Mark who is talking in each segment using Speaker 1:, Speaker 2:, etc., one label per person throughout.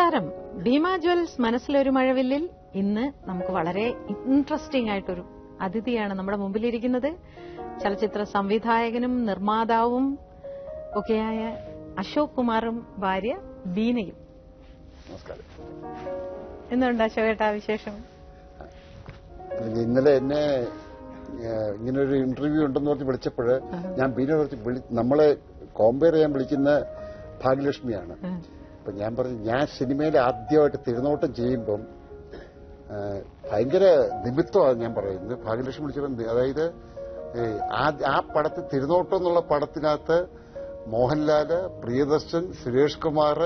Speaker 1: നമസ്കാരം. ഭീമ ജ്വൽസ് മനസ്സിലൊരു മഴവില്ലിൽ ഇന്ന് നമുക്ക് വളരെ ഇൻട്രസ്റ്റിംഗ് ആയിട്ടൊരു അതിഥിയാണ് നമ്മുടെ മുമ്പിലിരിക്കുന്നത്. ചലച്ചിത്ര സംവിധായകനും നിർമ്മാതാവും ഒക്കെയായ അശോക് കുമാറും ഭാര്യ ബീനയും.
Speaker 2: നമസ്കാരം.
Speaker 1: എന്തുണ്ട് അശോകേട്ടാ വിശേഷം?
Speaker 2: ഇന്നലെ എന്നെ ഇങ്ങനൊരു ഇന്റർവ്യൂ ഉണ്ടെന്ന് പറഞ്ഞ് വിളിച്ചപ്പോൾ ഞാൻ ബീന നമ്മളെ കോമ്പയർ ചെയ്യാൻ വിളിക്കുന്ന ഭാഗ്യലക്ഷ്മിയാണ്. അപ്പൊ ഞാൻ പറഞ്ഞു, ഞാൻ സിനിമയിൽ ആദ്യമായിട്ട് തിരുനോട്ടം ചെയ്യുമ്പം ഭയങ്കര നിമിത്തമാണ് ഞാൻ പറയുന്നത്. ഭാഗ്യലക്ഷ്മി വിളിച്ചപ്പോൾ, അതായത് ആ പടത്തിൽ തിരുനോട്ടം എന്നുള്ള പടത്തിനകത്ത് മോഹൻലാല്, പ്രിയദർശൻ, സുരേഷ് കുമാർ,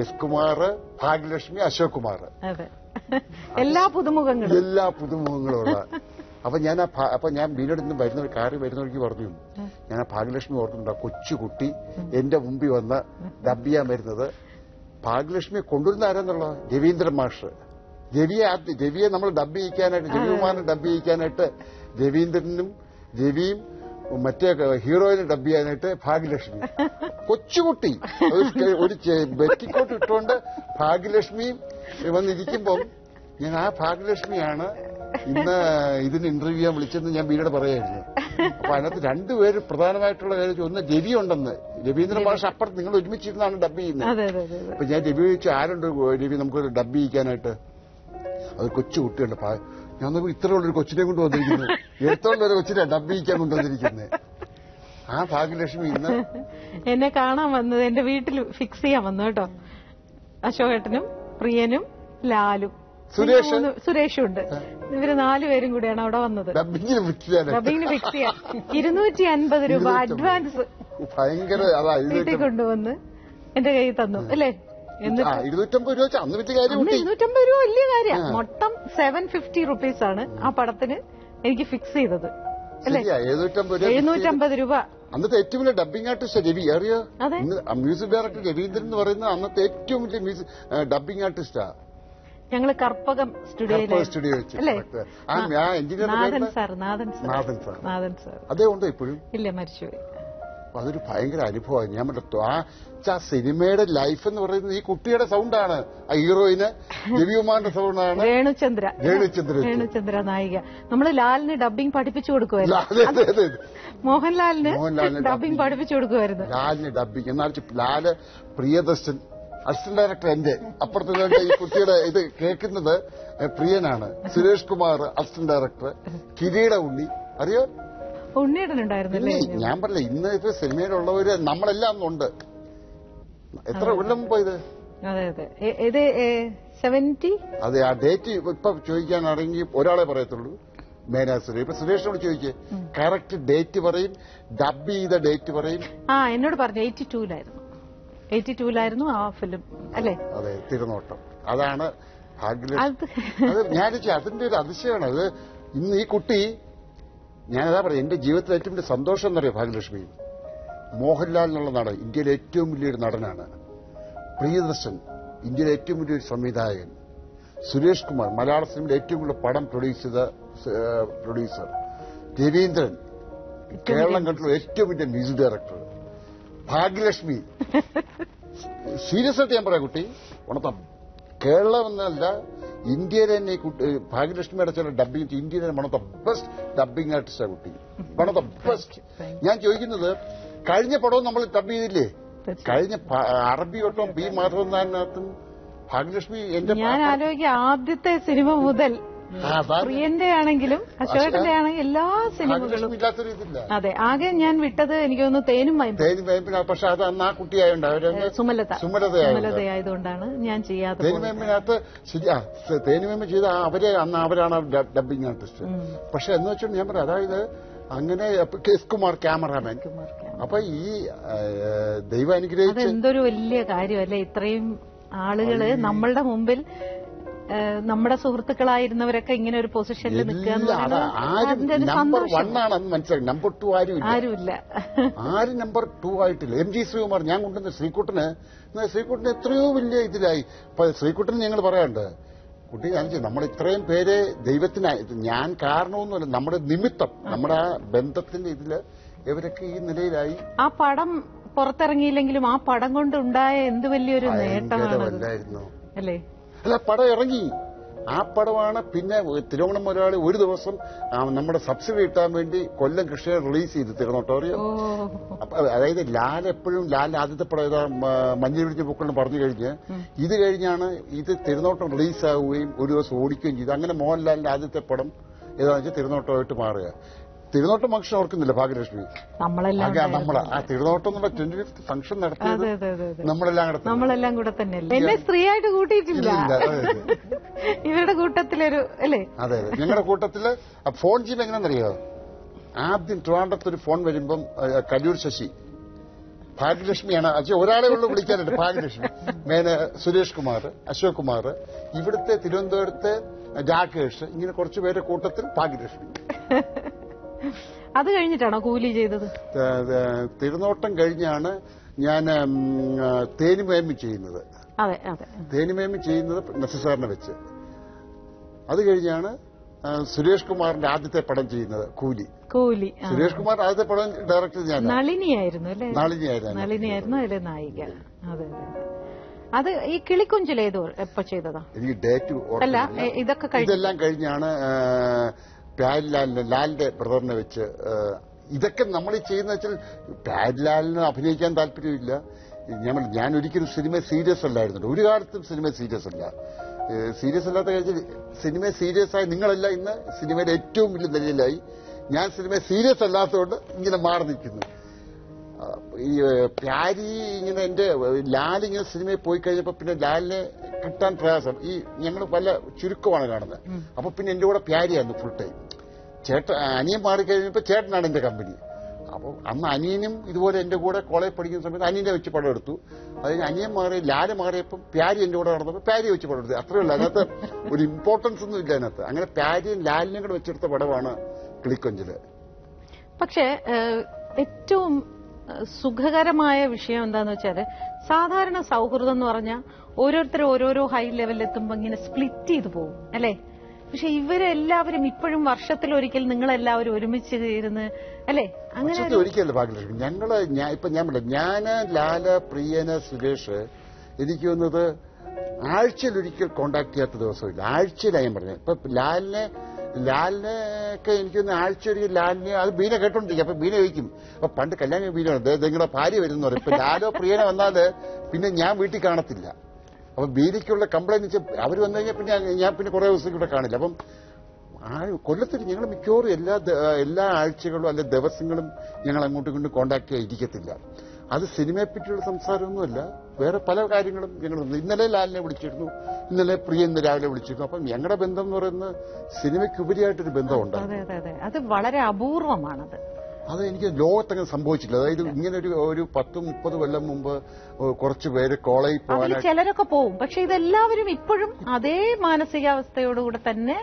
Speaker 2: എസ് കുമാർ, ഭാഗ്യലക്ഷ്മി, അശോക് കുമാർ,
Speaker 1: എല്ലാ പുതുമുഖങ്ങളുള്ള.
Speaker 2: അപ്പൊ ഞാൻ ബീനോട് ഇന്ന് വരുന്ന കാറി വരുന്നവർക്ക് പറഞ്ഞു, ഞാൻ ആ ഭാഗ്യലക്ഷ്മി ഓർക്കുന്നുണ്ട്. ആ കൊച്ചുകുട്ടി എന്റെ മുമ്പിൽ വന്ന് ഡബ് ചെയ്യാൻ വരുന്നത്. ഭാഗ്യലക്ഷ്മിയെ കൊണ്ടുവരുന്ന ആരെന്നുള്ള രവീന്ദ്രൻ മാഷ്. രവിയെ നമ്മൾ ഡബ് ചെയ്യിക്കാനായിട്ട്, രവികുമാറിനെ ഡബ് ചെയ്യിക്കാനായിട്ട് രവീന്ദ്രനും രവിയും മറ്റേ ഹീറോയിനെ ഡബ് ചെയ്യാനായിട്ട് ഭാഗ്യലക്ഷ്മി. കൊച്ചുകുട്ടി ഒരു ബെറ്റിക്കോട്ട് ഇട്ടുകൊണ്ട് ഭാഗ്യലക്ഷ്മിയും വന്നിരിക്കുമ്പം ഞാൻ ആ ഭാഗ്യലക്ഷ്മിയാണ് ഇന്ന് ഇതിന് ഇന്റർവ്യൂ ചെയ്യാൻ വിളിച്ചെന്ന് ഞാൻ ബീനോട് പറയായിരുന്നു. അപ്പൊ അതിനകത്ത് രണ്ടുപേര് പ്രധാനമായിട്ടുള്ള കാര്യം, ഒന്ന് രവി ഉണ്ടെന്ന്. രവീന്ദ്രൻ മാഷ് അപ്പുറത്ത് നിങ്ങൾ ഒരുമിച്ചിരുന്നാണ് ഡബ് ചെയ്യുന്നത്. അപ്പൊ ഞാൻ രവി ചോദിച്ചു, ആരുണ്ട് രവി നമുക്കൊരു ഡബ് ചെയ്യിക്കാനായിട്ട്? അത് കൊച്ചുകുട്ടിയുണ്ട്. ഞാൻ നോക്കി ഇത്രയുള്ളൊരു കൊച്ചിനെ കൊണ്ട് വന്നിരിക്കുന്നത്, എടുത്തോണ്ടൊരു കൊച്ചിനെ ഡബ് ചെയ്യിക്കാൻ കൊണ്ടുവന്നിരിക്കുന്നത്. ആ ഭാഗ്യലക്ഷ്മി ഇന്ന്
Speaker 1: എന്നെ കാണാൻ വന്നത് എന്റെ വീട്ടിൽ ഫിക്സ് ചെയ്യാൻ വന്നു കേട്ടോ. അശോകേട്ടനും പ്രിയനും ലാലും സുരേഷും ഉണ്ട്. ഇവര് 4 പേരും കൂടിയാണ് അവിടെ വന്നത് ഡബിങ്ങിന് ഫിക്സ് ചെയ്യാൻ. 250 രൂപ അഡ്വാൻസ്
Speaker 2: ഭയങ്കര
Speaker 1: വീട്ടിൽ കൊണ്ടുവന്ന് എന്റെ കയ്യിൽ തന്നു അല്ലേ?
Speaker 2: 250 രൂപ
Speaker 1: 250 രൂപ വലിയ കാര്യം. മൊത്തം 750 റുപ്പീസാണ് ആ പടത്തിന് എനിക്ക് ഫിക്സ് ചെയ്തത് അല്ലേ? 750 രൂപ.
Speaker 2: അന്നത്തെ ഏറ്റവും വലിയ ഡബിംഗ് ആർട്ടിസ്റ്റ് രവി, അറിയോ? മ്യൂസിക് ഡയറക്ടർ രവീന്ദ്രൻ എന്ന് പറയുന്ന അന്നത്തെ ഏറ്റവും വലിയ ഡബിംഗ് ആർട്ടിസ്റ്റാ.
Speaker 1: ഞങ്ങള് കർപ്പകം സ്റ്റുഡിയോ നാഥൻ സാർ
Speaker 2: അതേ ഉണ്ട് ഇപ്പോഴും
Speaker 1: ഇല്ല, മരിച്ചുപോയി.
Speaker 2: അതൊരു ഭയങ്കര അനുഭവമാണ്. ഞാൻ പറഞ്ഞു, ആ സിനിമയുടെ ലൈഫ് എന്ന് പറയുന്നത് ഈ കുട്ടിയുടെ സൗണ്ടാണ്. ആ ഹീറോയിന് രവികുമാറിന്റെ സൗണ്ടാണ്.
Speaker 1: രേണുചന്ദ്ര നായിക. നമ്മള് ലാലിന് ഡബിംഗ് പഠിപ്പിച്ചു കൊടുക്കുമായിരുന്നു. മോഹൻലാലിന് ഡബിംഗ് പഠിപ്പിച്ചു കൊടുക്കുമായിരുന്നു.
Speaker 2: ലാലിന് ഡബിംഗ് എന്നാൽ ലാല് പ്രിയദർശൻ അസിസ്റ്റന്റ് ഡയറക്ടർ. എന്റെ അപ്പുറത്ത് ഈ കുട്ടിയുടെ ഇത് കേൾക്കുന്നത് പ്രിയനാണ്. Suresh Kumar assistant director. കിരീട ഉണ്ണി, അറിയോ?
Speaker 1: ഉണ്ണിയേടനുണ്ടായിരുന്നല്ലേ?
Speaker 2: ഞാൻ പറഞ്ഞില്ല, ഇന്ന് ഇപ്പൊ സിനിമയിലുള്ളവര് നമ്മളെല്ലാം ഉണ്ട്. എത്ര കൊല്ലം മുമ്പ് ഇത്?
Speaker 1: ഇത് 70.
Speaker 2: അതെ, ആ ഡേറ്റ് ഇപ്പൊ ചോദിക്കാനാണെങ്കിൽ ഒരാളെ പറയത്തുള്ളൂ, മേനാസുരേഷ്. ഇപ്പൊ സുരേഷിനോട് ചോദിക്കേ, കറക്റ്റ് ഡേറ്റ് പറയും, ഡബ് ചെയ്ത ഡേറ്റ് പറയും.
Speaker 1: എന്നോട് പറഞ്ഞു 82-ലായിരുന്നു ആ ഫിലിം അല്ലേ?
Speaker 2: അതെ, തിരുനോട്ടം. അതാണ് ഭാഗ്യലക്ഷ്മി. അത് ഞാൻ അതിന്റെ ഒരു അതിശയമാണ്. അത് ഇന്ന് ഈ കുട്ടി, ഞാനതാ പറയാം, എന്റെ ജീവിതത്തിൽ ഏറ്റവും വലിയ സന്തോഷം എന്നറിയാം ഭാഗ്യലക്ഷ്മി. മോഹൻലാൽ എന്നുള്ള നടൻ ഇന്ത്യയിലെ ഏറ്റവും വലിയൊരു നടനാണ്. പ്രിയദർശൻ ഇന്ത്യയിലെ ഏറ്റവും വലിയൊരു സംവിധായകൻ. സുരേഷ് കുമാർ മലയാള സിനിമയിലെ ഏറ്റവും കൂടുതൽ പടം പ്രൊഡ്യൂസ് ചെയ്ത പ്രൊഡ്യൂസർ. രവീന്ദ്രൻ കേരളം കണ്ടുള്ള ഏറ്റവും വലിയ മ്യൂസിക് ഡയറക്ടർ. ഭാഗ്യലക്ഷ്മി സീരിയസ് ആയിട്ട് ഞാൻ പറയാം, കുട്ടി ഉണർത്താം. കേരളം എന്നല്ല, ഇന്ത്യയിലെ തന്നെ ഭാഗ്യലക്ഷ്മിയുടെ ചില ഡബിംഗ്, ഇന്ത്യയിലെ one of the best dubbing ആർട്ടിസ്റ്റാ കുട്ടി. One of the best. ഞാൻ ചോദിക്കുന്നത്, കഴിഞ്ഞ പടവും നമ്മൾ ഡബ് ചെയ്തില്ലേ? കഴിഞ്ഞ അറബി ഒട്ടും ബി മാധവനാഥിനകത്തും ഭാഗ്യലക്ഷ്മി
Speaker 1: ഞാൻ ആലോചിക്കുക, ആദ്യത്തെ സിനിമ മുതൽ പ്രിയന്റെ ആണെങ്കിലും അശോകന്റെ ആണെങ്കിലും എല്ലാ സിനിമകളും
Speaker 2: ഇല്ലാത്തൊരു ഇതില്ല.
Speaker 1: അതെ, ആകെ ഞാൻ വിട്ടത് എനിക്ക് തോന്നുന്നു തേനും വയമ്പും.
Speaker 2: പക്ഷെ അത് അന്ന് ആ കുട്ടിയായോണ്ട് അവര്
Speaker 1: സുമലതയായതുകൊണ്ടാണ് ഞാൻ ചെയ്യാതെ.
Speaker 2: തേനുമേമ്പിനകത്ത് തേനുമേമ്പ് ചെയ്ത അവരാണ് ഡബിംഗ് ആർട്ടിസ്റ്റ്. പക്ഷെ എന്ന് വെച്ചോണ്ട് ഞാൻ പറയാം, അതായത് അങ്ങനെ എസ് കുമാർ ക്യാമറാമാൻ. അപ്പൊ ഈ ദൈവം അനുഗ്രഹിച്ച
Speaker 1: എന്തൊരു വലിയ കാര്യമല്ലേ, ഇത്രയും ആളുകള് നമ്മളുടെ മുമ്പിൽ, നമ്മുടെ സുഹൃത്തുക്കളായിരുന്നവരൊക്കെ ഇങ്ങനെ ഒരു പൊസിഷനിൽ നിൽക്കുക.
Speaker 2: നമ്പർ 1 ആണെന്ന് മനസ്സിലായി. നമ്പർ 2
Speaker 1: ആരുമില്ല.
Speaker 2: ആരും നമ്പർ 2 ആയിട്ടില്ല. MG ശ്രീകുമാർ ഞാൻ കൊണ്ടുവന്ന ശ്രീകുട്ടന് എത്രയോ വലിയ ഇതിലായി. ശ്രീകുട്ടന് ഞങ്ങൾ പറയാറുണ്ട്, കുട്ടി കാണിച്ചു, നമ്മൾ ഇത്രയും പേര് ദൈവത്തിനായി, ഞാൻ കാരണമൊന്നുമല്ല, നമ്മുടെ നിമിത്തം, നമ്മുടെ ആ ബന്ധത്തിന്റെ ഇതില് ഇവരൊക്കെ ഈ നിലയിലായി.
Speaker 1: ആ പടം പുറത്തിറങ്ങിയില്ലെങ്കിലും ആ പടം കൊണ്ടുണ്ടായ എന്ത് വലിയൊരു നേട്ടമാണ് അല്ലേ?
Speaker 2: അല്ല, പടം ഇറങ്ങി. ആ പടമാണ് പിന്നെ തിരുവോണം മുതലാളി ഒരു ദിവസം നമ്മുടെ സബ്സിഡി കിട്ടാൻ വേണ്ടി കൊല്ലം കൃഷിയെ റിലീസ് ചെയ്ത് തിരുനോട്ടം അറിയോ. അതായത് ലാൽ എപ്പോഴും ലാലിന്റെ ആദ്യത്തെ പടം ഏതാ മഞ്ഞൾ പിടിച്ച പൂക്കളെന്ന് പറഞ്ഞു കഴിഞ്ഞ് ഇത് കഴിഞ്ഞാണ് ഇത് തിരുനോട്ടം റിലീസാവുകയും ഒരു ദിവസം ഓടിക്കുകയും ചെയ്തു. അങ്ങനെ മോഹൻലാലിന്റെ ആദ്യത്തെ പടം ഏതാണെന്ന് വെച്ചാൽ തിരുനോട്ടമായിട്ട് മാറുക. തിരുനോട്ടം ഫംഗ്ഷൻ ഓർക്കുന്നില്ല ഭാഗ്യലക്ഷ്മി? നമ്മളെ ആ തിരുനോട്ടം എന്നുള്ള 25th ഫംഗ്ഷൻ നടത്തിയത്
Speaker 1: നമ്മളെല്ലാം കൂടെ തന്നെയല്ലേ? എന്നെ സ്ത്രീയായിട്ട് കൂട്ടിയിട്ടില്ല, ഇവരുടെ കൂട്ടത്തിലൊരു അല്ലേ?
Speaker 2: അതെ, ഞങ്ങളുടെ കൂട്ടത്തില് ഫോൺ ചെയ്യുമ്പോൾ എങ്ങനെയാണെന്നറിയോ? ആദ്യം ട്രിവാൻഡ്രത്തൊരു ഫോൺ വരുമ്പം കല്ലൂർ ശശി, ഭാഗ്യലക്ഷ്മിയാണ് ഒരാളെ ഉള്ളു വിളിക്കാനുണ്ട്, ഭാഗ്യലക്ഷ്മി, മേനെ സുരേഷ് കുമാർ, അശോക് കുമാർ, ഇവിടുത്തെ തിരുവനന്തപുരത്തെ രാകേഷ്, ഇങ്ങനെ കുറച്ചുപേരുടെ കൂട്ടത്തിൽ ഭാഗ്യലക്ഷ്മി.
Speaker 1: അത് കഴിഞ്ഞിട്ടാണോ കൂലി ചെയ്തത്?
Speaker 2: തിരുനോട്ടം കഴിഞ്ഞാണ് ഞാൻ തേനിമേമി ചെയ്യുന്നത്. തേനിമേമി ചെയ്യുന്നത് നസീസാറിനെ വെച്ച്. അത് കഴിഞ്ഞാണ് സുരേഷ് കുമാറിന്റെ ആദ്യത്തെ പടം ചെയ്യുന്നത് കൂലി. സുരേഷ് കുമാർ ആദ്യത്തെ പടം ഡയറക്ടർ ഞാൻ
Speaker 1: നളിനിയായിരുന്നു അല്ലേ? നളിനിയായിരുന്നു അതിലെ നായിക. അതെ. അത് ഈ കിളിക്കുഞ്ചിലേതോ എപ്പോ ചെയ്തതാ?
Speaker 2: എനിക്ക് ഡേറ്റ്
Speaker 1: അല്ല, ഇതെല്ലാം
Speaker 2: കഴിഞ്ഞാണ് ലാലിന്റെ ബ്രദറിനെ വെച്ച്. ഇതൊക്കെ നമ്മൾ ചെയ്യുന്ന വെച്ചാൽ ലാലിന് അഭിനയിക്കാൻ താല്പര്യമില്ല. ഞാൻ ഒരിക്കലും സിനിമ സീരിയസ് അല്ലായിരുന്നു, ഒരു കാലത്തും സിനിമ സീരിയസ് അല്ല. സീരിയസ് അല്ലാത്ത കാര്യത്തിൽ സിനിമ സീരിയസ് ആയി നിങ്ങളല്ല ഇന്ന് സിനിമയുടെ ഏറ്റവും വലിയ നിലയിലായി. ഞാൻ സിനിമ സീരിയസ് അല്ലാത്തതുകൊണ്ട് ഇങ്ങനെ മാറി നിൽക്കുന്നു. ഈ പ്യാരി ഇങ്ങനെ എന്റെ ലാലിങ്ങനെ സിനിമയിൽ പോയി കഴിഞ്ഞപ്പോ പിന്നെ ലാലിനെ കിട്ടാൻ പ്രയാസം. ഈ ഞങ്ങൾ പല ചുരുക്കമാണ് കാണുന്നത്. അപ്പൊ പിന്നെ എന്റെ കൂടെ പ്യാരിയായിരുന്നു ഫുൾ ടൈം. അനിയൻ മാറിക്കഴിഞ്ഞപ്പോ ചേട്ടനാണ് എന്റെ കമ്പനി. അപ്പോൾ അന്ന് അനിയനും ഇതുപോലെ എന്റെ കൂടെ കോളേജ് പഠിക്കുന്ന സമയത്ത് അനിയനെ വെച്ച് പടം എടുത്തു. അതിന് അനിയൻ മാറി ലാല് മാറിയപ്പം പ്യാരി എന്റെ കൂടെ നടന്നപ്പോൾ പ്യാരിയെ വെച്ച് പടം എടുത്തു. അത്രയല്ല, അതിനകത്ത് ഒരു ഇമ്പോർട്ടൻസ് ഒന്നും ഇല്ല അതിനകത്ത്. അങ്ങനെ പ്യാരിയും ലാലിനെയും കൂടെ വെച്ചെടുത്ത പടമാണ് കിളിക്കൊഞ്ചില്.
Speaker 1: പക്ഷേ ഏറ്റവും സുഖകരമായ വിഷയം എന്താന്ന് വെച്ചാല് സാധാരണ സൗഹൃദം എന്ന് പറഞ്ഞാൽ ഓരോരുത്തരും ഓരോരോ ഹൈ ലെവലിൽ എത്തുമ്പോ ഇങ്ങനെ സ്പ്ലിറ്റ് ചെയ്തു പോകും അല്ലേ? പക്ഷെ ഇവരെല്ലാവരും ഇപ്പോഴും വർഷത്തിലൊരിക്കൽ നിങ്ങളെല്ലാവരും ഒരുമിച്ച് ഇരുന്ന് അല്ലേ? അങ്ങനെ
Speaker 2: ഒരിക്കലല്ല ഭാഗ്യലക്ഷ്മി. ഞങ്ങള് ഞാന് ലാല്, പ്രിയന്, സുരേഷ്, എനിക്ക് തോന്നുന്നത് ആഴ്ചയിലൊരിക്കൽ കോണ്ടാക്ട് ചെയ്യാത്ത ദിവസമില്ല. ആഴ്ചയിലായി ഞാൻ പറഞ്ഞത്. ഇപ്പൊ ലാലിനൊക്കെ എനിക്കൊന്ന് ആഴ്ചയൊരിക്കൽ ലാലിനെ അത് ബീന കേട്ടോണ്ടിരിക്കും. അപ്പൊ ബീന ചോദിക്കും, അപ്പൊ പണ്ട് കല്യാണം ബീന നിങ്ങളുടെ ഭാര്യ വരുന്ന പറയും. ഇപ്പൊ ലാലോ പ്രിയനോ വന്നാല് പിന്നെ ഞാൻ വീട്ടിൽ കാണത്തില്ല. അപ്പൊ ബീനയ്ക്കുള്ള കംപ്ലൈന്റ് അവർ വന്നു കഴിഞ്ഞാൽ പിന്നെ ഞാൻ പിന്നെ കുറെ ദിവസം ഇവിടെ കാണില്ല. അപ്പം കൊല്ലത്തിൽ ഞങ്ങൾ മിക്കവാറും എല്ലാ ആഴ്ചകളും അല്ലെ ദിവസങ്ങളും ഞങ്ങൾ അങ്ങോട്ടും ഇങ്ങോട്ടും കോണ്ടാക്ട് ചെയ്യാതിരിക്കത്തില്ല. അത് സിനിമയെ പറ്റിയുള്ള സംസാരമൊന്നുമല്ല, വേറെ പല കാര്യങ്ങളും ഞങ്ങൾ. ഇന്നലെ ലാലിനെ വിളിച്ചിരുന്നു, ഇന്നലെ പ്രിയ ഇന്ന് രാവിലെ വിളിച്ചിരുന്നു. അപ്പം ഞങ്ങളുടെ ബന്ധം എന്ന് പറയുന്നത് സിനിമയ്ക്കുപരിയായിട്ടൊരു ബന്ധമുണ്ട്.
Speaker 1: അത് വളരെ അപൂർവമാണത്.
Speaker 2: അത് എനിക്ക് ലോകത്തങ്ങനെ സംഭവിച്ചില്ല. അതായത് ഇങ്ങനെ ഒരു 10-30 കൊല്ലം മുമ്പ് കുറച്ചു പേര് കോളേജിൽ പോകാൻ
Speaker 1: ചിലരൊക്കെ പോകും. പക്ഷെ ഇതെല്ലാവരും ഇപ്പോഴും അതേ മാനസികാവസ്ഥയോടുകൂടെ തന്നെ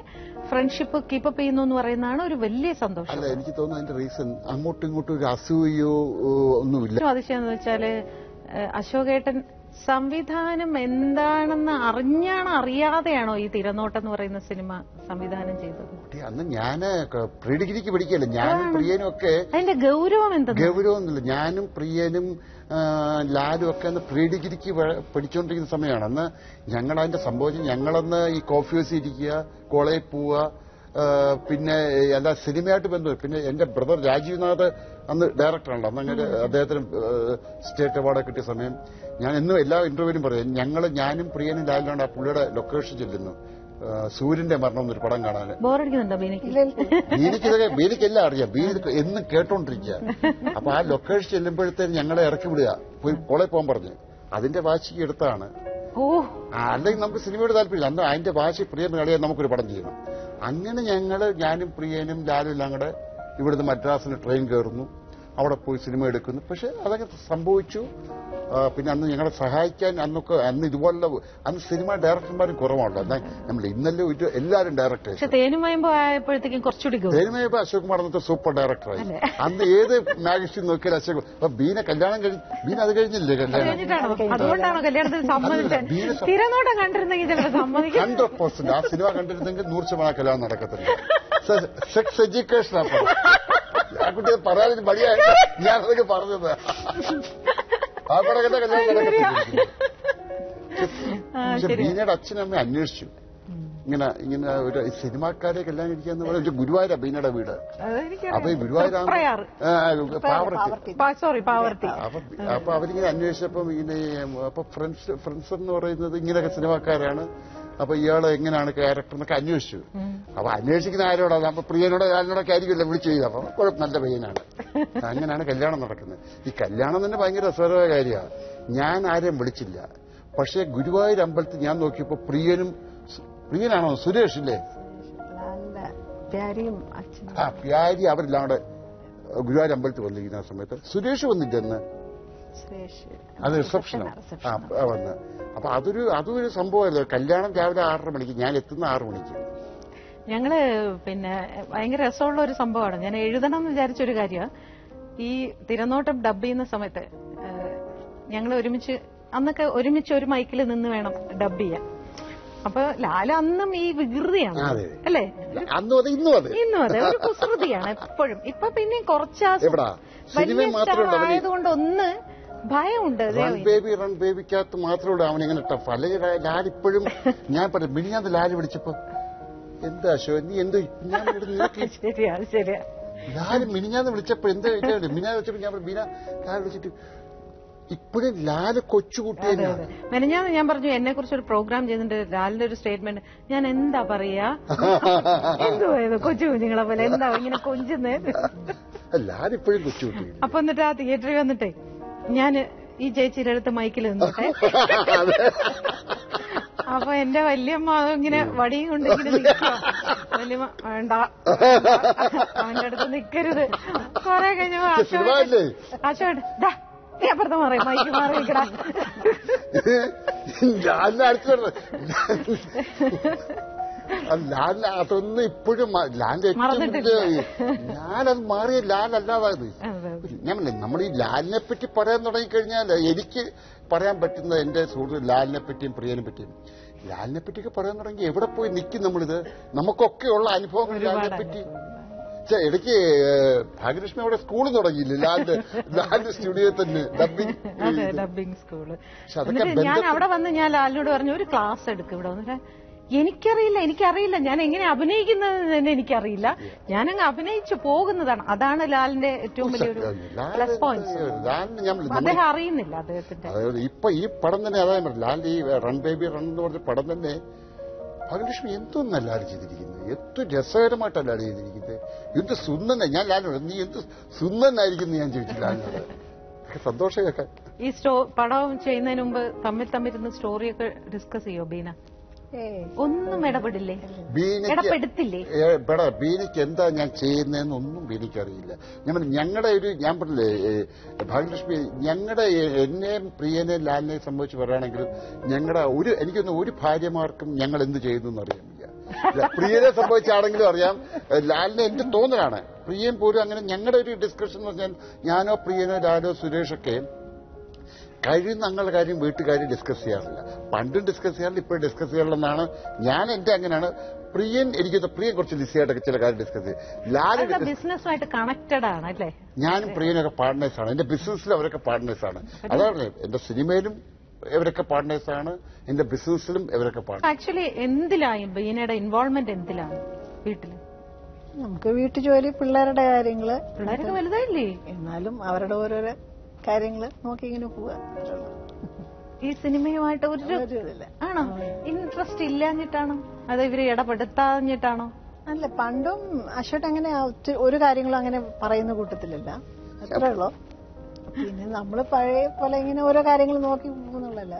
Speaker 1: ഫ്രണ്ട്ഷിപ്പ് കീപ്പപ്പ് ചെയ്യുന്നു എന്ന് പറയുന്നതാണ് ഒരു വലിയ സന്തോഷം.
Speaker 2: അല്ല, എനിക്ക് തോന്നുന്നു അതിന്റെ റീസൺ അങ്ങോട്ടും ഇങ്ങോട്ടും ഒരു അസൂയോ ഒന്നുമില്ല.
Speaker 1: അതിശയെന്ന് വെച്ചാല് അശോകേട്ടൻ സംവിധാനം എന്താണെന്ന് അറിയാതെയാണോ ഈ തിരനോട്ടം എന്ന് പറയുന്ന സിനിമ സംവിധാനം ചെയ്തത്?
Speaker 2: അന്ന് ഞാന് പ്രീ ഡിഗ്രിക്ക് പഠിക്കല്ലേ, ഞാനും പ്രിയനും ഒക്കെ.
Speaker 1: അതിന്റെ
Speaker 2: ഗൗരവമൊന്നുമില്ല. ഞാനും പ്രിയനും ലാലും ഒക്കെ അന്ന് പ്രീ ഡിഗ്രിക്ക് പഠിച്ചുകൊണ്ടിരിക്കുന്ന സമയമാണ്. അന്ന് ഞങ്ങൾ അതിന്റെ സംഭവിച്ചു. ഞങ്ങളന്ന് ഈ കോഫി ഹൗസിൽ ഇരിക്കുക, കോളേജിൽ പോവുക, പിന്നെ എല്ലാ സിനിമയായിട്ട് ബന്ധം. പിന്നെ എന്റെ ബ്രദർ രാജീവ്നാഥ് അന്ന് ഡയറക്ടറാണല്ലോ. അന്ന് അങ്ങനെ അദ്ദേഹത്തിന് സ്റ്റേറ്റ് അവാർഡ് കിട്ടിയ സമയം ഞാൻ എന്നും എല്ലാ ഇന്റർവ്യൂവിലും പറയും, ഞാനും പ്രിയനും ലാലിലാണ് ആ പുള്ളിയുടെ ലൊക്കേഷൻ ചെല്ലുന്നു, സൂര്യന്റെ മരണം എന്നൊരു പടം കാണാൻ. ബീനിക്കെല്ലാം അറിയാം, ബീനി എന്നും കേട്ടോണ്ടിരിക്കുക. അപ്പൊ ആ ലൊക്കേഷൻ ചെല്ലുമ്പോഴത്തേന് ഞങ്ങളെ ഇറക്കി വിടുക, പോയി കോളേജ് പോകാൻ പറഞ്ഞു. അതിന്റെ വാശിക്ക് എടുത്താണ്. അല്ലെങ്കിൽ നമുക്ക് സിനിമയോട് താല്പര്യമില്ല. അന്ന് അതിന്റെ വാശി പ്രിയം കളിയാൻ നമുക്കൊരു പടം ചെയ്യണം. അങ്ങനെ ഞാനും പ്രിയനും ലാലും എല്ലാം കൂടെ ഇവിടുന്ന് മദ്രാസിന് ട്രെയിൻ കയറുന്നു, അവിടെ പോയി സിനിമ എടുക്കുന്നു. പക്ഷെ അതങ്ങനെ സംഭവിച്ചു. പിന്നെ അന്ന് ഞങ്ങളെ സഹായിക്കാൻ അന്ന് ഇതുപോലുള്ള അന്ന് സിനിമ ഡയറക്ടർമാരും കുറവാണല്ലോ. എന്നാൽ നമ്മൾ ഇന്നലെ എല്ലാവരും ഡയറക്ടേഴ്സ്. തേനുമയമ്പോ അശോക് കുമാർ അന്നത്തെ സൂപ്പർ ഡയറക്ടറായി. അന്ന് ഏത് മാഗസിൻ നോക്കിയാലും അശോക്. അപ്പൊ ബീന കല്യാണം ബീന അത് കഴിഞ്ഞില്ലേ കല്യാണം? 100%. ആ സിനിമ കണ്ടിരുന്നെങ്കിൽ 100% കല്യാണം നടക്കത്തില്ല. സെക്സ് എഡ്യൂക്കേഷൻ ആ കുട്ടിയെ പറയാൻ മടിയായിട്ട് ഞാനതൊക്കെ പറഞ്ഞത്. ആ പടക്കത്തെ കല്യാണം നടക്കത്തില്ല. പക്ഷെ ബീനയുടെ അച്ഛനമ്മ അന്വേഷിച്ചു, ഇങ്ങനെ ഒരു സിനിമാക്കാരെ കല്യാണം കഴിക്കാന്ന് പറഞ്ഞ ഗുരുവായൂരാ ബീനയുടെ വീട്. അപ്പൊ ഈ ഗുരുവായൂരാണ്
Speaker 1: പാവർത്തി.
Speaker 2: അപ്പൊ അവരിങ്ങനെ അന്വേഷിച്ചപ്പം ഇങ്ങനെ അപ്പൊ ഫ്രണ്ട്സ് എന്ന് പറയുന്നത് ഇങ്ങനെയൊക്കെ സിനിമാക്കാരാണ്. അപ്പൊ ഇയാള് എങ്ങനെയാണ് ക്യാരക്ടർ എന്നൊക്കെ അന്വേഷിച്ചു. അപ്പൊ അന്വേഷിക്കുന്ന ആരോടാ? അപ്പൊ പ്രിയനോട് ആരോടൊക്കെ ആയിരിക്കുമല്ലോ വിളിച്ചു ചെയ്ത്. അപ്പൊ കുഴപ്പം, നല്ല പയ്യനാണ്. അങ്ങനെയാണ് കല്യാണം നടക്കുന്നത്. ഈ കല്യാണം തന്നെ ഭയങ്കര രസകരമായ കാര്യമാണ്. ഞാൻ ആരെയും വിളിച്ചില്ല. പക്ഷെ ഗുരുവായൂർ അമ്പലത്തിൽ ഞാൻ നോക്കിയപ്പോ പ്രിയനാണോ സുരേഷ് ഇല്ലേ? പ്യാരി അവരെല്ലാം കൂടെ ഗുരുവായൂർ അമ്പലത്തിൽ വന്നിരിക്കുന്ന ആ സമയത്ത് സുരേഷ് വന്നില്ലെന്ന്. അത് റിസപ്ഷനാണ് വന്ന്. അപ്പൊ അതൊരു സംഭവമല്ലോ. കല്യാണം രാവിലെ 6:30 മണിക്ക്, ഞാൻ എത്തുന്ന 6 മണിക്ക്.
Speaker 1: ഞങ്ങള് ഭയങ്കര രസമുള്ള ഒരു സംഭവമാണ്. ഞാൻ എഴുതണം എന്ന് വിചാരിച്ചൊരു കാര്യമാണ്. ഈ തിരനോട്ടം ഡബ് ചെയ്യുന്ന സമയത്ത് ഞങ്ങൾ അന്നൊക്കെ ഒരുമിച്ച് ഒരു മൈക്കിൽ നിന്ന് വേണം ഡബ് ചെയ്യാൻ. അപ്പൊ ലാല അന്നും ഈ വികൃതിയാണ് അല്ലേ? ഇന്നും അതെ, ഒരു കുസൃതിയാണ് എപ്പോഴും. ഇപ്പൊ പിന്നെ കുറച്ച് വലിയ സ്റ്റാർ ആയതുകൊണ്ട് ഒന്ന് ഭയമുണ്ട്.
Speaker 2: റൺ ബേബിക്കകത്ത് മാത്രമേ അവനിങ്ങനെ ടഫ്. അല്ലെങ്കിൽ ലാൽ ഇപ്പോഴും ഞാൻ പറയും, മിനിഞ്ഞാന്ന് ലാല് വിളിച്ചപ്പോ എന്താ ഷോ നീ എന്ത്
Speaker 1: ശരിയാ
Speaker 2: ലാല് മിനിഞ്ഞാന്ന് വിളിച്ചപ്പോ എന്താ മിനിഞ്ഞാന്ന് വിളിച്ചപ്പോ ഞാൻ ബീന ലാൽ വിളിച്ചിട്ട് ഇപ്പോഴും ലാല് കൊച്ചുകുട്ടിയാണ്.
Speaker 1: മെനഞ്ഞാന്ന് ഞാൻ പറഞ്ഞു, എന്നെ കുറിച്ച് ഒരു പ്രോഗ്രാം ചെയ്തിട്ടുണ്ട്, ലാലിന്റെ ഒരു സ്റ്റേറ്റ്മെന്റ്. ഞാൻ എന്താ പറയാ, എന്തുവായത് കൊച്ചു കുഞ്ഞുങ്ങളെ പോലെ എന്താ ഇങ്ങനെ കൊഞ്ചുന്നേ.
Speaker 2: ലാലിപ്പോഴും കൊച്ചുകുട്ടി.
Speaker 1: അപ്പൊ എന്നിട്ട് ആ തിയേറ്ററിൽ വന്നിട്ടേ ഞാൻ ഈ ചേച്ചിയുടെ അടുത്ത് മൈക്കിൽ നിന്നോട്ടെ. അപ്പൊ എന്റെ വല്യമ്മ ഇങ്ങനെ വടിയും കൊണ്ട് ഇങ്ങനെ നിൽക്കുക. വല്യമ്മ വേണ്ട, അവന്റെ അടുത്ത് നിക്കരുത്. കൊറേ കഴിഞ്ഞപ്പോ ആശോട്ട് നീ അപ്പുറത്ത് മാറി, മൈക്ക് മാറി നിൽക്കടാ.
Speaker 2: അതൊന്നും ഇപ്പോഴും ലാലത് മാറിയ ലാലല്ലാതായത്. ഞാൻ നമ്മൾ ഈ ലാലിനെ പറ്റി പറയാൻ തുടങ്ങിക്കഴിഞ്ഞാൽ എനിക്ക് പറയാൻ പറ്റുന്ന എന്റെ സുഹൃത്ത് ലാലിനെ പറ്റിയും പ്രിയനെ പറ്റിയും. ലാലിനെ പറ്റിയൊക്കെ പറയാൻ തുടങ്ങി എവിടെ പോയി നിൽക്കും നമ്മളിത്? നമുക്കൊക്കെയുള്ള അനുഭവങ്ങൾ ലാലിനെ പറ്റി. ഇടയ്ക്ക് ഭാഗ്യലക്ഷ്മി അവിടെ സ്കൂൾ തുടങ്ങിയില്ലേ ലാലിന്റെ സ്റ്റുഡിയോ തന്നെ
Speaker 1: ഡബിംഗ് സ്കൂള്. ഞാൻ അവിടെ വന്ന് ഞാൻ ലാലിനോട് പറഞ്ഞു, ഒരു ക്ലാസ് എടുക്കും ഇവിടെ വന്നിട്ട്. എനിക്കറിയില്ല ഞാൻ എങ്ങനെ അഭിനയിക്കുന്നത് തന്നെ എനിക്കറിയില്ല. ഞാനങ്ങ് അഭിനയിച്ചു പോകുന്നതാണ്. അതാണ് ലാലിന്റെ ഏറ്റവും വലിയൊരു പ്ലസ് പോയിന്റ്. അദ്ദേഹം അറിയുന്നില്ല അദ്ദേഹത്തിന്റെ.
Speaker 2: ഇപ്പൊ ഈ പടം തന്നെ അതായത് ലാലിന്റെ ഈ റൺ ബേബി റൺ എന്ന് പറഞ്ഞ പടം തന്നെ ഭാഗ്യലക്ഷ്മി എന്തൊന്നല്ല ലാൽ ചെയ്തിരിക്കുന്നത്. എന്ത് രസകരമായിട്ടല്ല ലാൽ ചെയ്തിരിക്കുന്നത്. എന്ത് സുന്ദരനായി. ഞാൻ ലാലിനോട് നീ എന്ത് സുന്ദരനായിരിക്കുന്നു ഞാൻ ചോദിച്ചു ലാലിനോട്. സന്തോഷം കേൾക്കാൻ. ഈ
Speaker 1: പടം ചെയ്യുന്നതിന് മുമ്പ് തമ്മിൽ സ്റ്റോറിയൊക്കെ ഡിസ്കസ് ചെയ്യോ ബീന? ഒന്നും ഇടപെടില്ലേ? ഇടപെടുത്തില്ലേ?
Speaker 2: ബീനയ്ക്ക് എന്താ ഞാൻ ചെയ്യുന്നതെന്നൊന്നും ബീനയ്ക്ക് അറിയില്ല. ഞാൻ പറഞ്ഞില്ലേ ഭാഗ്യലക്ഷ്മി, എന്നെയും പ്രിയനെയും ലാലിനെയും സംബന്ധിച്ച് പറയുകയാണെങ്കിൽ എനിക്കൊന്നും ഒരു ഭാര്യമാർക്കും ഞങ്ങൾ എന്ത് ചെയ്യുന്നു അറിയാൻ വയ്യ. പ്രിയനെ സംഭവിച്ചാണെങ്കിലും അറിയാം, ലാലിനെ എന്റെ തോന്നലാണ്. പ്രിയൻ പോലും അങ്ങനെ ഞങ്ങളുടെ ഒരു ഡിസ്കഷൻ എന്ന് പറഞ്ഞാൽ ഞാനോ പ്രിയനോ ലാലോ സുരേഷൊക്കെ കഴിയുന്ന ഞങ്ങളുടെ കാര്യം വീട്ടുകാര്യം ഡിസ്കസ് ചെയ്യാറില്ല. പണ്ടും ഡിസ്കസ് ചെയ്യാറില്ല, ഇപ്പോഴും ഡിസ്കസ് ചെയ്യാറില്ലെന്നാണ് ഞാൻ എന്റെ അങ്ങനെയാണ്. പ്രിയൻ കുറച്ച് ലിസിയായിട്ടൊക്കെ ചില കാര്യം ഡിസ്കസ് ചെയ്യും. ലാല്
Speaker 1: ബിസിനസ്സുമായിട്ട് കണക്റ്റഡ് ആണ് അല്ലേ?
Speaker 2: ഞാനും പ്രിയനൊക്കെ പാർട്ട്നേഴ്സാണ്. എന്റെ ബിസിനസ്സിലും അവരൊക്കെ പാർട്ട്നേഴ്സാണ്. അതാണ് എന്റെ സിനിമയിലും ഇവരൊക്കെ പാർട്ട്നേഴ്സാണ്, എന്റെ ബിസിനസ്സിലും ഇവരൊക്കെ പാർട്ട്നേഴ്സ്.
Speaker 1: ആക്ച്വലി എന്തിലായും ബീനയുടെ ഇൻവോൾവ്മെന്റ് എന്തിലാണ് വീട്ടില്?
Speaker 3: നമുക്ക് വീട്ടുജോലി, പിള്ളേരുടെ കാര്യങ്ങള്.
Speaker 1: പിള്ളേരൊക്കെ വലുതായില്ലേ?
Speaker 3: എന്നാലും അവരുടെ ഓരോരോ കാര്യങ്ങള് നോക്കി ഇങ്ങനെ പോവാ.
Speaker 1: ഈ സിനിമയുമായിട്ട് ആണോ ഇൻട്രസ്റ്റ് ഇല്ലാഞ്ഞിട്ടാണോ അതോ ഇവര് ഇടപെടുത്താഞ്ഞിട്ടാണോ?
Speaker 3: അല്ല, പണ്ടും അശോട്ട് അങ്ങനെ ഒരു കാര്യങ്ങളും അങ്ങനെ പറയുന്ന കൂട്ടത്തിലല്ല, അത്രേ ഉള്ളൂ. പിന്നെ നമ്മള് പഴയ പോലെ ഇങ്ങനെ ഓരോ കാര്യങ്ങൾ നോക്കി പോകുന്നുള്ളല്ല.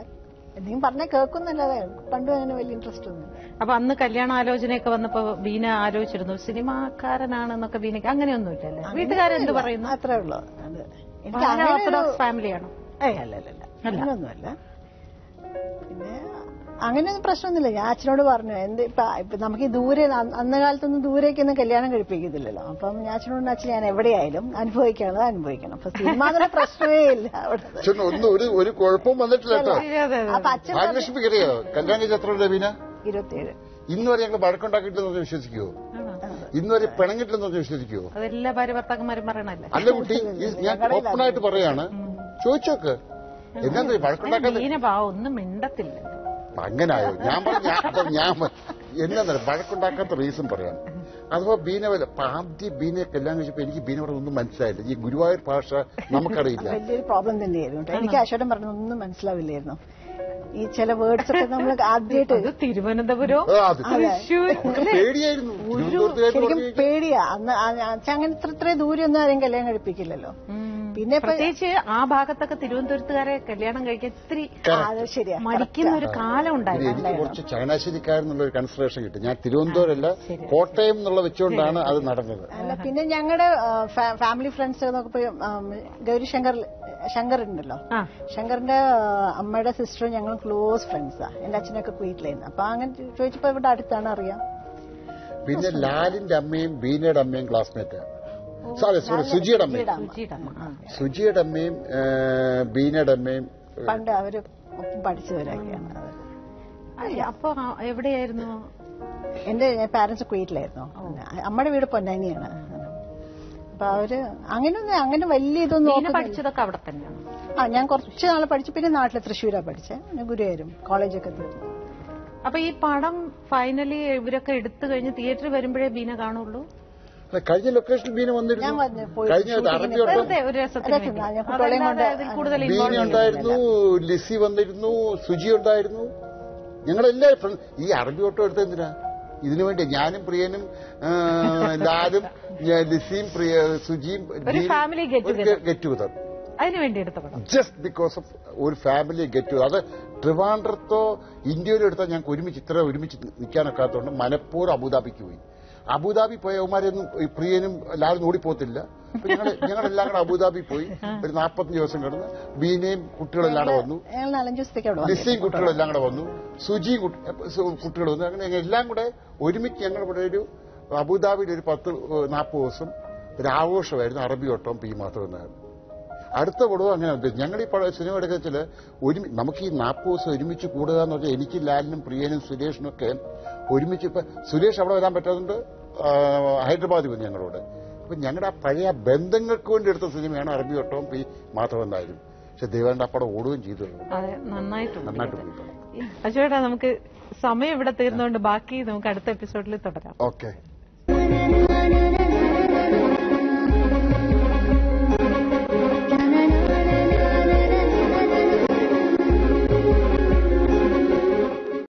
Speaker 3: എന്തെങ്കിലും പറഞ്ഞാൽ കേൾക്കുന്നല്ലാതെ പണ്ടും അങ്ങനെ വലിയ ഇൻട്രസ്റ്റ് ഒന്നും.
Speaker 1: അപ്പൊ അന്ന് കല്യാണാലോചനയൊക്കെ വന്നപ്പോ ബീന ആലോചിച്ചിരുന്നു സിനിമാക്കാരനാണെന്നൊക്കെ? ബീനക്ക് അങ്ങനെയൊന്നുമില്ലല്ലേ? വീട്ടുകാരെന്ത് പറയുന്നു?
Speaker 3: അത്രേ ഉള്ളൂ.
Speaker 1: ഓർത്തഡോക്സ് ഫാമിലിയാണോ?
Speaker 3: അല്ലല്ല, അങ്ങനെയൊന്നുമല്ല. പിന്നെ അങ്ങനെയൊന്നും പ്രശ്നമൊന്നുമില്ല. ഞാൻ അച്ഛനോട് പറഞ്ഞു, ഇപ്പൊ നമുക്ക് ഈ ദൂരെ അന്ന കാലത്തൊന്നും ദൂരേക്കൊന്നും കല്യാണം കഴിപ്പിക്കത്തില്ലല്ലോ. അപ്പം ഞാൻ അച്ഛനോട് അച്ഛൻ ഞാൻ എവിടെയായാലും അനുഭവിക്കാനുള്ളത് അനുഭവിക്കണം. അപ്പൊ സിനിമ പ്രശ്നമേ ഇല്ല അവിടെ.
Speaker 2: ഒരു കുഴപ്പവും വന്നിട്ടില്ല.
Speaker 3: അപ്പൊ അച്ഛൻ 27.
Speaker 2: ഇന്ന് വരെ ഞങ്ങൾ വഴക്കുണ്ടാക്കിയിട്ടെന്ന് വിശ്വസിക്കുവോ? ഇന്ന് വരെ പിണങ്ങിട്ടില്ലെന്ന് വിശ്വസിക്കുവോ?
Speaker 1: അതെല്ലാ ഭാര്യ ഭർത്താക്കന്മാരും പറയണല്ലേ?
Speaker 2: അല്ല കുട്ടി, ഞാൻ ഓപ്പണായിട്ട് പറയാണ്, ചോദിച്ചോക്ക്. എന്നാ വഴക്കുണ്ടാക്കാത്ത
Speaker 1: ബീന പാവം ഒന്നും മിണ്ടത്തില്ല.
Speaker 2: അങ്ങനായോ? ഞാൻ എന്നാ വഴക്കുണ്ടാക്കാത്ത റീസൺ പറയാം. അഥവാ ബീന ആദ്യം ബീനയെ കല്യാണം കഴിച്ചപ്പോ എനിക്ക് ബീനയോട് ഒന്നും മനസ്സിലായില്ല. ഈ ഗുരുവായൂർ ഭാഷ നമുക്കറിയില്ല.
Speaker 3: വലിയൊരു പ്രോബ്ലം തന്നെയായിരുന്നു. എനിക്ക് ആശോടം പറഞ്ഞൊന്നും മനസ്സിലാവില്ലായിരുന്നു. ഈ ചില വേർഡ്സ് ഒക്കെ നമ്മൾ ആദ്യമായിട്ട്
Speaker 1: തിരുവനന്തപുരം
Speaker 2: പേടിയായിരുന്നു.
Speaker 3: ശരിക്കും പേടിയാ. അന്ന് അങ്ങനെ ഇത്ര ദൂരെയൊന്നും ആരെയും കല്യാണം കഴിപ്പിക്കില്ലല്ലോ. പിന്നെ
Speaker 1: പ്രത്യേകിച്ച് ആ ഭാഗത്തൊക്കെ തിരുവനന്തപുരത്തുകാരെ കല്യാണം കഴിക്കാൻ ഇത്തിരി
Speaker 3: ശരിയാ
Speaker 1: മടിക്കുന്ന ഒരു കാലം ഉണ്ടായിരുന്നു.
Speaker 2: എനിക്ക് കുറച്ച് ചങ്ങനാശ്ശേരിക്കാരെന്നുള്ള ഒരു കൺസിഡറേഷൻ കിട്ടും. ഞാൻ തിരുവനന്തപുരമല്ല കോട്ടയം എന്നുള്ള വെച്ചുകൊണ്ടാണ് അത് നടന്നത്.
Speaker 3: അല്ല പിന്നെ ഞങ്ങളുടെ ഫാമിലി ഫ്രണ്ട്സ് നോക്കപ്പോ ശങ്കർ ഉണ്ടല്ലോ, ശങ്കറിന്റെ അമ്മയുടെ സിസ്റ്ററും ഞങ്ങൾ ക്ലോസ് ഫ്രണ്ട്സാ. എന്റെ അച്ഛനൊക്കെ കുവൈറ്റിലായിരുന്നു. അപ്പൊ അങ്ങനെ ചോദിച്ചപ്പോ ഇവിടെ അടുത്താണ് അറിയാം.
Speaker 2: പിന്നെ ലാലിന്റെ അമ്മയും ബീനയുടെ അമ്മയും ക്ലാസ്മേറ്റ്. സോറി സുജിയുടെ അമ്മയും ബീനയുടെ അമ്മയും
Speaker 3: പണ്ട് അവര് ഒപ്പം പഠിച്ചവരൊക്കെയാണ്.
Speaker 1: അപ്പൊ എവിടെയായിരുന്നു?
Speaker 3: എന്റെ പാരന്റ്സ് കുവൈറ്റിലായിരുന്നു. അമ്മയുടെ വീട് പൊന്നാനിയാണ്. അപ്പൊ അവര് അങ്ങനെ വലിയ ഇതൊന്നും
Speaker 1: പഠിച്ചതൊക്കെ അവിടെ തന്നെയാണ്.
Speaker 3: ഞാൻ കുറച്ച് നാളെ പഠിച്ചു. പിന്നെ നാട്ടിലെ തൃശ്ശൂരാ പഠിച്ചത്. ഗുരുവായൂരും കോളേജൊക്കെ തീർന്നു.
Speaker 1: അപ്പൊ ഈ പടം ഫൈനലി ഇവരൊക്കെ എടുത്തു കഴിഞ്ഞ് തിയേറ്ററിൽ വരുമ്പോഴേ ബീന കാണുള്ളൂ?
Speaker 2: കഴിഞ്ഞ ലൊക്കേഷനിൽ ബീന വന്നിരുന്നു. ബീന ഉണ്ടായിരുന്നു, ലിസി വന്നിരുന്നു, സുജി ഉണ്ടായിരുന്നു. ഞങ്ങളെല്ലാവരും ഈ അറബി ഓട്ടോ എടുത്തെന്തിനാ? ഇതിനുവേണ്ടി ഞാനും പ്രിയനും ലാലും ലിസിയും സുജിയും ഗെറ്റ് ടുഗദർ
Speaker 1: അതിനുവേണ്ടി എടുത്ത പടം.
Speaker 2: ജസ്റ്റ് ബിക്കോസ് ഓഫ് ഒരു ഫാമിലി ഗെറ്റ് ടുഗദർ. അത് ട്രിവാൻഡ്രത്തോ ഇന്ത്യയിലോ എടുത്താൽ ഞങ്ങൾക്ക് ഒരുമിച്ച് നിൽക്കാനൊക്കാത്തതുകൊണ്ട് മനഃപൂർവ്വം അബുദാബിക്ക് പോയി. അബുദാബി പോയ അവന്മാരെയൊന്നും പ്രിയനും ലാലും ഓടിപ്പോത്തില്ല. ഞങ്ങളെല്ലാം കൂടെ അബുദാബി പോയി. ഒരു 45 ദിവസം കിടന്ന് ബീനയും കുട്ടികളെല്ലാം കൂടെ വന്നു, ലിസിയും കുട്ടികളെല്ലാം കൂടെ വന്നു, സുജിയും കുട്ടികൾ വന്നു. അങ്ങനെ എല്ലാം കൂടെ ഒരുമിച്ച് ഞങ്ങളിവിടെ ഒരു അബുദാബിയിൽ ഒരു 40 ദിവസം ഒരു ആഘോഷമായിരുന്നു. അറബി ഓട്ടവും പി മാത്രമായിരുന്നു. അടുത്ത പടവും അങ്ങനെ ഞങ്ങൾ ഈ സിനിമ എടുക്കത്തില് നമുക്ക് ഈ 40 ദിവസം ഒരുമിച്ച് കൂടുക എന്ന് പറഞ്ഞാൽ എനിക്ക് ലാലിനും പ്രിയനും സുരേഷിനും ഒക്കെ ഒരുമിച്ച്. ഇപ്പൊ സുരേഷ് അവിടെ വരാൻ പറ്റാത്തതുകൊണ്ട് ഹൈദരാബാദിൽ വന്നു ഞങ്ങളോട്. അപ്പൊ ഞങ്ങളുടെ ആ പഴയ ബന്ധങ്ങൾക്ക് വേണ്ടി എടുത്ത സിനിമയാണ് അറബി ഓട്ടവും പി മാത്രമെന്നായിരുന്നു. പക്ഷെ ദൈവന്റെ ആ പടം ഓടുകയും ചെയ്തു.
Speaker 1: നന്നായിട്ട്
Speaker 2: പോയി.
Speaker 1: അശോകേട്ടാ, നമുക്ക് സമയം ഇവിടെ തീർന്നുകൊണ്ട് ബാക്കി നമുക്ക് അടുത്ത എപ്പിസോഡിൽ തുടരാം.
Speaker 2: ഓക്കെ.